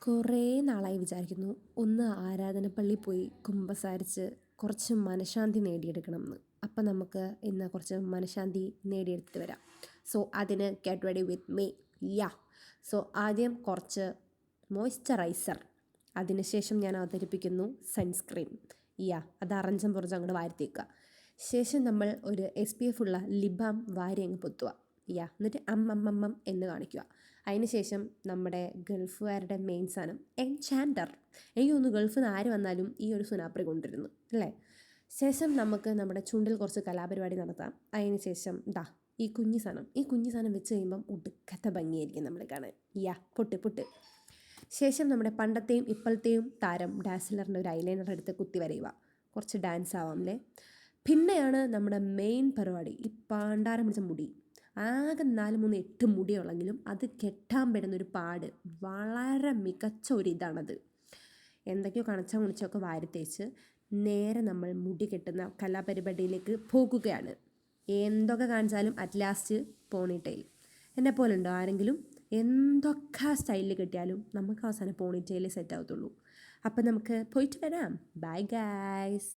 കുറേ നാളായി വിചാരിക്കുന്നു ഒന്ന് ആരാധനപ്പള്ളി പോയി കുമ്പസാരിച്ച് കുറച്ച് മനഃശാന്തി നേടിയെടുക്കണം എന്ന്. അപ്പം നമുക്ക് ഇന്ന് കുറച്ച് മനഃശാന്തി നേടിയെടുത്തിട്ട് വരാം. സോ അതിന് get ready with me. Yeah so ആദ്യം കുറച്ച് മോയ്സ്ചറൈസർ, അതിനുശേഷം ഞാൻ അവതരിപ്പിക്കുന്നു സൺസ്ക്രീൻ. യാ അത് അറഞ്ചം പുറഞ്ചം അങ്ങോട്ട് വാരിത്തേക്കുക. ശേഷം നമ്മൾ ഒരു SPF ഉള്ള ലിബാം വാരി അങ്ങ് പൊത്തുക. യാ എന്നിട്ട് അമ്മമ്മമ്മം എന്ന് കാണിക്കുക. അതിനുശേഷം നമ്മുടെ ഗൾഫുകാരുടെ മെയിൻ സാധനം എൻചാൻഡർ. എനിക്ക് തോന്നുന്നു ഗൾഫിൽ നിന്ന് ആര് വന്നാലും ഈ ഒരു സുനാപ്രി കൊണ്ടിരുന്നു അല്ലേ. ശേഷം നമുക്ക് നമ്മുടെ ചുണ്ടിൽ കുറച്ച് കലാപരിപാടി നടത്താം. അതിന് ശേഷം ഈ കുഞ്ഞു സാധനം വെച്ച് കഴിയുമ്പം ഒടുക്കത്തെ ഭംഗിയായിരിക്കും നമ്മൾ കാണാൻ. യാ പൊട്ട്. ശേഷം നമ്മുടെ പണ്ടത്തെയും ഇപ്പോഴത്തെയും താരം ഡാസിലറിൻ്റെ ഒരു ഐലൈനർ എടുത്ത് കുത്തി വരയുക. കുറച്ച് ഡാൻസ് ആവാം അല്ലേ. പിന്നെയാണ് നമ്മുടെ മെയിൻ പരിപാടി, ഈ പാണ്ടാരം പിടിച്ച മുടി. ആകെ 4-3-8 മുടിയുള്ളെങ്കിലും അത് കെട്ടാൻ പെടുന്നൊരു പാട്. വളരെ മികച്ച ഒരു ഇതാണത്. എന്തൊക്കെയോ കുണിച്ചൊക്കെ വാരിത്തേച്ച് നേരെ നമ്മൾ മുടി കെട്ടുന്ന കലാപരിപാടിയിലേക്ക് പോകുകയാണ്. എന്തൊക്കെ കാണിച്ചാലും അറ്റ് ലാസ്റ്റ് പോണിറ്റെയിൽ. എന്നെപ്പോലെ ഉണ്ടോ ആരെങ്കിലും? എന്തൊക്കെ സ്റ്റൈലിൽ കെട്ടിയാലും നമുക്ക് അവസാനം പോണിറ്റെയിൽ സെറ്റ് ആവത്തുള്ളൂ. അപ്പം നമുക്ക് പോയിട്ട് വരാം. Bye guys.